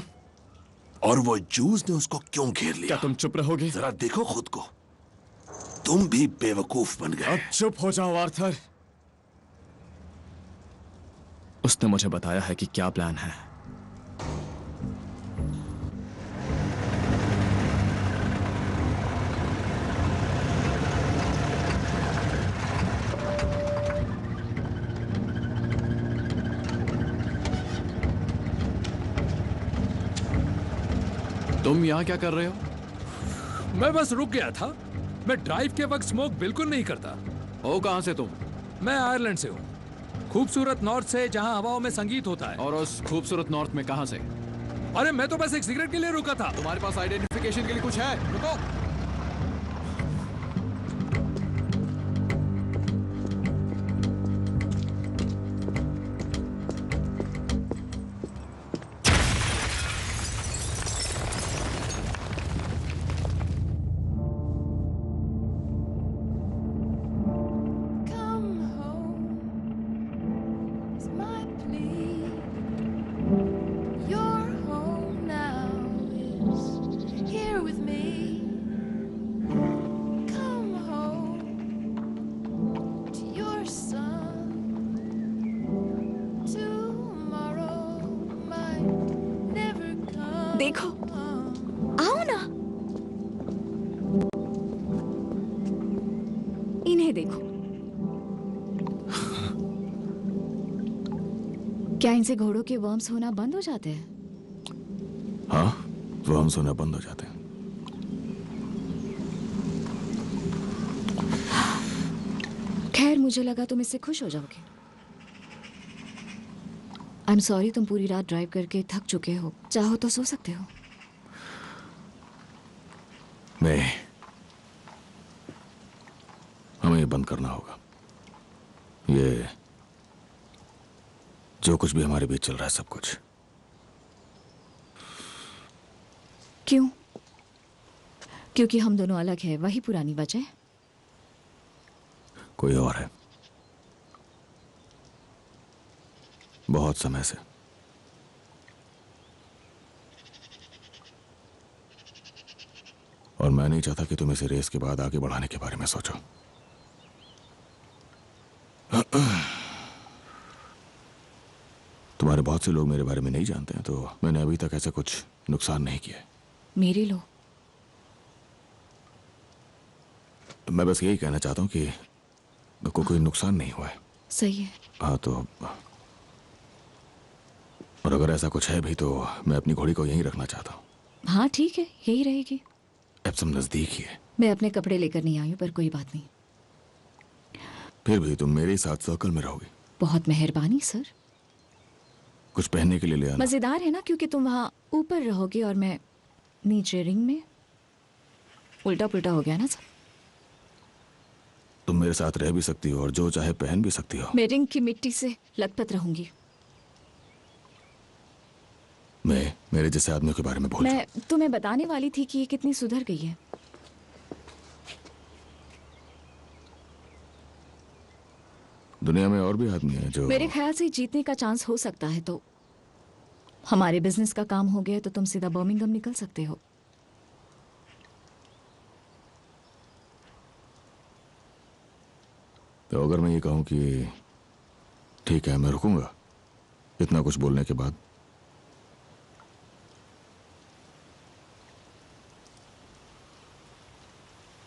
और वो जूस ने उसको क्यों घेर लिया? क्या तुम चुप रहोगे? जरा देखो खुद को, तुम भी बेवकूफ बन गए। अब चुप हो जाओ आर्थर। उसने मुझे बताया है कि क्या प्लान है। तुम यहाँ क्या कर रहे हो? मैं बस रुक गया था। मैं ड्राइव के वक्त स्मोक बिल्कुल नहीं करता। हो कहाँ से तुम? मैं आयरलैंड से हूँ, खूबसूरत नॉर्थ से, जहाँ हवाओं में संगीत होता है। और उस खूबसूरत नॉर्थ में कहाँ से? अरे मैं तो बस एक सिगरेट के लिए रुका था। तुम्हारे पास आइडेंटिफिकेशन के लिए कुछ है? रुको। देखो, आओ ना। इन्हें देखो। क्या इनसे घोड़ों के वर्म्स होना बंद हो जाते हैं? हाँ, वर्म्स होना बंद हो जाते हैं। खैर, मुझे लगा तुम इससे खुश हो जाओगे। आई एम सॉरी, तुम पूरी रात ड्राइव करके थक चुके हो। चाहो तो सो सकते हो। नहीं, हमें ये बंद करना होगा। ये जो कुछ भी हमारे बीच चल रहा है, सब कुछ। क्यों? क्योंकि हम दोनों अलग हैं, वही पुरानी वजह? कोई और है। बहुत समय से। और मैं नहीं चाहता कि तुम इसे रेस के बाद आगे बढ़ाने के बारे में सोचो। तुम्हारे बहुत से लोग मेरे बारे में नहीं जानते हैं, तो मैंने अभी तक ऐसा कुछ नुकसान नहीं किया। मेरे लोग? तो मैं बस यही कहना चाहता हूँ कि कोई नुकसान नहीं हुआ है। सही है। हाँ, तो और अगर ऐसा कुछ है भी तो मैं अपनी घोड़ी को यहीं रखना चाहता हूँ। हाँ ठीक है, यही रहेगी। एप्सम नजदीक ही है। मैं अपने कपड़े लेकर नहीं आई हूँ, पर कोई बात नहीं। फिर भी तुम मेरे साथ सर्कल में रहोगी। बहुत मेहरबानी सर। कुछ पहनने के लिए ले आना। मजेदार है ना, क्योंकि तुम वहां ऊपर रहोगे और मैं नीचे रिंग में। उल्टा पुल्टा हो गया ना सब। तुम मेरे साथ रह भी सकती हो और जो चाहे पहन भी सकती हो। मैं रिंग की मिट्टी से लथपथ रहूंगी। मैं मेरे जैसे आदमियों के बारे में बोल। मैं तुम्हें बताने वाली थी कि ये कितनी सुधर गई है। दुनिया में और भी आदमी हैं जो मेरे ख्याल से जीतने का चांस हो सकता है, तो हमारे बिजनेस का काम हो गया तो तुम सीधा बर्मिंघम निकल सकते हो। तो अगर मैं ये कहूं कि ठीक है मैं रुकूंगा, इतना कुछ बोलने के बाद,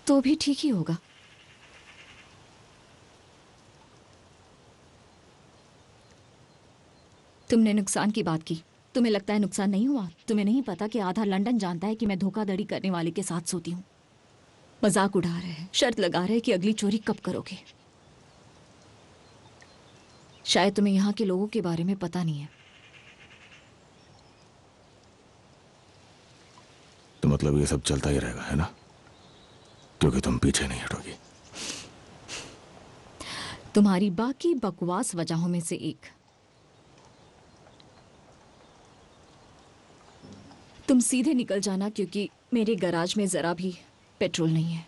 तो भी ठीक ही होगा। तुमने नुकसान की बात की। तुम्हें लगता है नुकसान नहीं हुआ? तुम्हें नहीं पता कि आधा लंदन जानता है कि मैं धोखाधड़ी करने वाले के साथ सोती हूँ। मजाक उड़ा रहे हैं, शर्त लगा रहे हैं कि अगली चोरी कब करोगे। शायद तुम्हें यहाँ के लोगों के बारे में पता नहीं है। तो मतलब ये सब चलता ही रहेगा, है ना? क्योंकि तुम पीछे नहीं हटोगी। तुम्हारी बाकी बकवास वजहों में से एक, तुम सीधे निकल जाना, क्योंकि मेरे गैराज में जरा भी पेट्रोल नहीं है।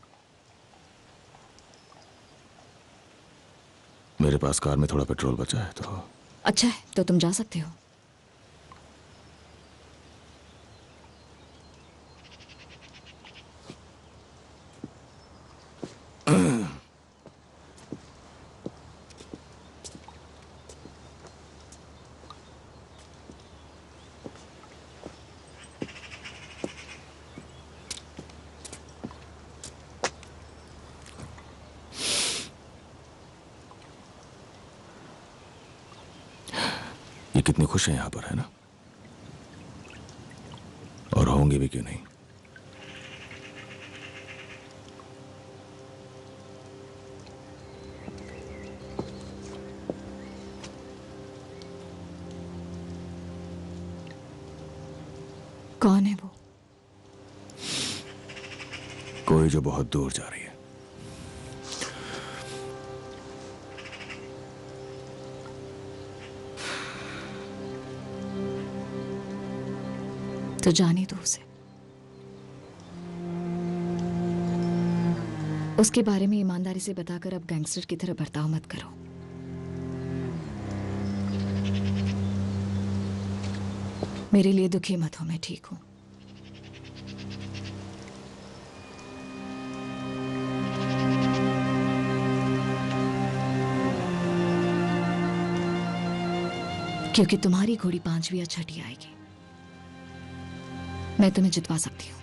मेरे पास कार में थोड़ा पेट्रोल बचा है तो। अच्छा है, तो तुम जा सकते हो। ये कितनी खुश है यहां पर, है ना? और होंगे भी क्यों नहीं। कौन है वो? कोई जो बहुत दूर जा रही है। तो जाने दो उसे। उसके बारे में ईमानदारी से बताकर अब गैंगस्टर की तरह बर्ताव मत करो। मेरे लिए दुखी मत हो, मैं ठीक हूं। क्योंकि तुम्हारी घोड़ी 5 या 6 आएगी। मैं तुम्हें जितवा सकती हूँ।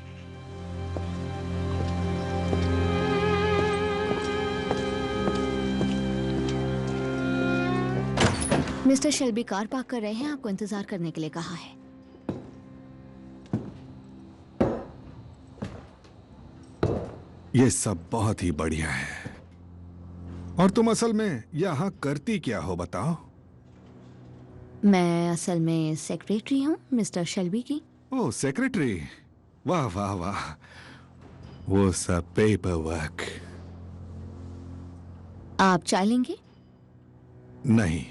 मिस्टर शेल्बी कार पार्क कर रहे हैं, आपको इंतजार करने के लिए कहा है। ये सब बहुत ही बढ़िया है। और तुम असल में यहाँ करती क्या हो बताओ? मैं असल में सेक्रेटरी हूँ मिस्टर शेल्बी की। ओह सेक्रेटरी, वाह वाह वाह। वो सब पेपर वर्क। आप चाय लेंगे? नहीं।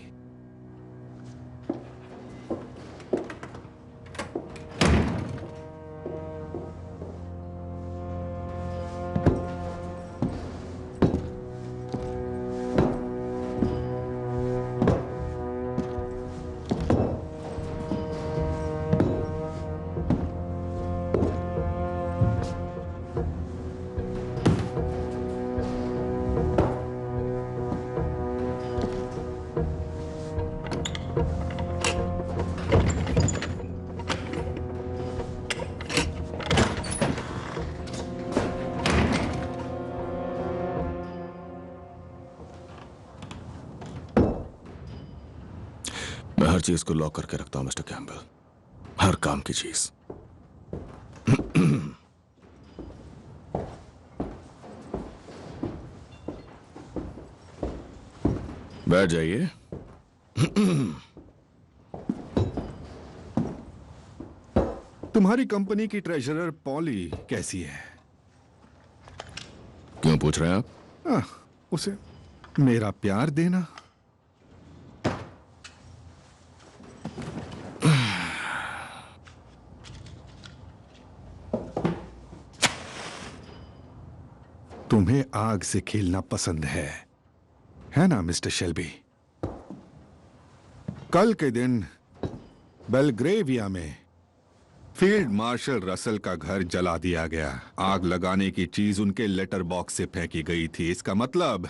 हर चीज को लॉक करके रखता हूं मिस्टर कैम्बल, हर काम की चीज। बैठ जाइए। तुम्हारी कंपनी की ट्रेजरर पॉली कैसी है? क्यों पूछ रहे हैं आप? उसे मेरा प्यार देना। तुम्हें आग से खेलना पसंद है ना मिस्टर शेल्बी? कल के दिन बेलग्रेविया में फील्ड मार्शल रसल का घर जला दिया गया। आग लगाने की चीज उनके लेटर बॉक्स से फेंकी गई थी। इसका मतलब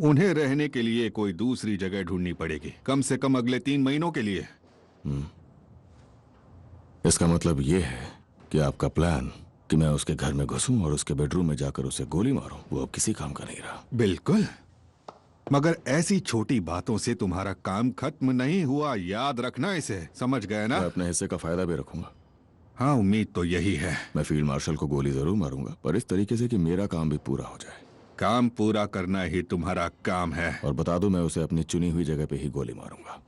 उन्हें रहने के लिए कोई दूसरी जगह ढूंढनी पड़ेगी, कम से कम अगले 3 महीनों के लिए। इसका मतलब यह है कि आपका प्लान कि मैं उसके घर में घुसूं और उसके बेडरूम में जाकर उसे गोली मारूं, वो अब किसी काम का नहीं रहा। बिल्कुल, मगर ऐसी छोटी बातों से तुम्हारा काम खत्म नहीं हुआ। याद रखना इसे, समझ गए ना? मैं अपने हिस्से का फायदा भी रखूंगा। हाँ, उम्मीद तो यही है। मैं फील्ड मार्शल को गोली जरूर मारूंगा, पर इस तरीके से कि मेरा काम भी पूरा हो जाए। काम पूरा करना ही तुम्हारा काम है। और बता दूं, मैं उसे अपनी चुनी हुई जगह पे ही गोली मारूंगा।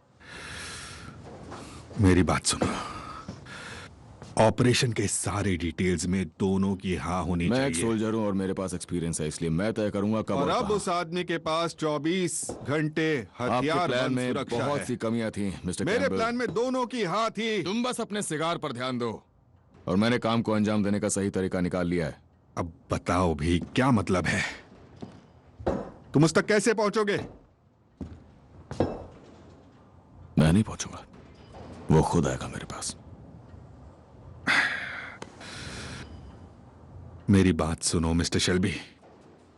मेरी बात सुनो, ऑपरेशन के सारे डिटेल्स में दोनों की हाँ होनी चाहिए। मैं एक सोल्जर हूं और मेरे पास एक्सपीरियंस है, इसलिए मैं तय करूंगा कब और अब कहां। उस आदमी के पास 24 घंटे हथियार प्लान बंद में सुरक्षा बहुत है। सी कमियां थी मिस्टर मेरे कैम्बल। प्लान में दोनों की हाँ थी। तुम बस अपने सिगार पर ध्यान दो, और मैंने काम को अंजाम देने का सही तरीका निकाल लिया है। अब बताओ भी, क्या मतलब है? तुम उस तक कैसे पहुंचोगे? मैं नहीं पहुंचूंगा, वो खुद आएगा मेरे पास। मेरी बात सुनो मिस्टर शेल्बी,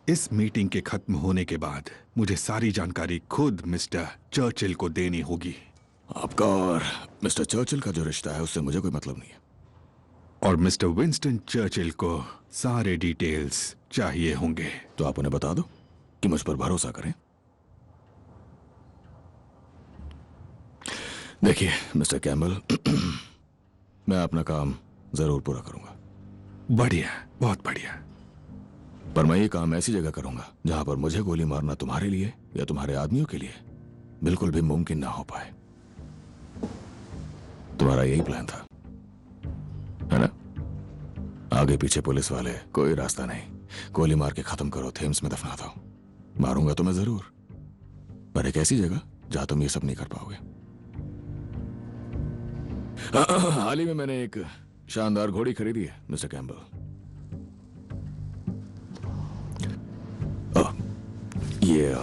इस मीटिंग के खत्म होने के बाद मुझे सारी जानकारी खुद मिस्टर चर्चिल को देनी होगी। आपका और मिस्टर चर्चिल का जो रिश्ता है उससे मुझे कोई मतलब नहीं है। और मिस्टर विंस्टन चर्चिल को सारे डिटेल्स चाहिए होंगे। तो आप उन्हें बता दो कि मुझ पर भरोसा करें। देखिए मिस्टर कैम्बल, मैं अपना काम जरूर पूरा करूंगा। बढ़िया, बहुत बढ़िया। पर मैं ये काम ऐसी जगह करूंगा जहां पर मुझे गोली मारना तुम्हारे लिए या तुम्हारे आदमियों के लिए बिल्कुल भी मुमकिन ना हो पाए। तुम्हारा यही प्लान था, है ना? आगे पीछे पुलिस वाले, कोई रास्ता नहीं। गोली मार के खत्म करो, थेम्स में दफना दो। मारूंगा तो मैं जरूर, पर एक ऐसी जगह जहां तुम ये सब नहीं कर पाओगे। हाल ही में मैंने एक शानदार घोड़ी खरीदी है मिस्टर कैम्बल। ये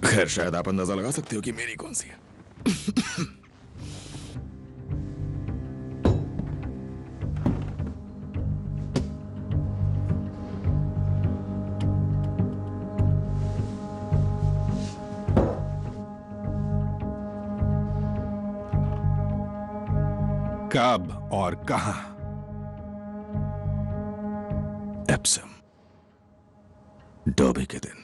खैर शायद आप अंदाजा लगा सकते हो कि मेरी कौन सी है। कब और कहां? एप्सम, डर्बी के दिन।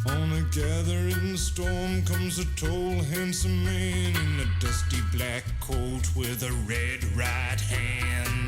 On a gathering storm comes a tall, handsome man in a dusty black coat with a red right hand.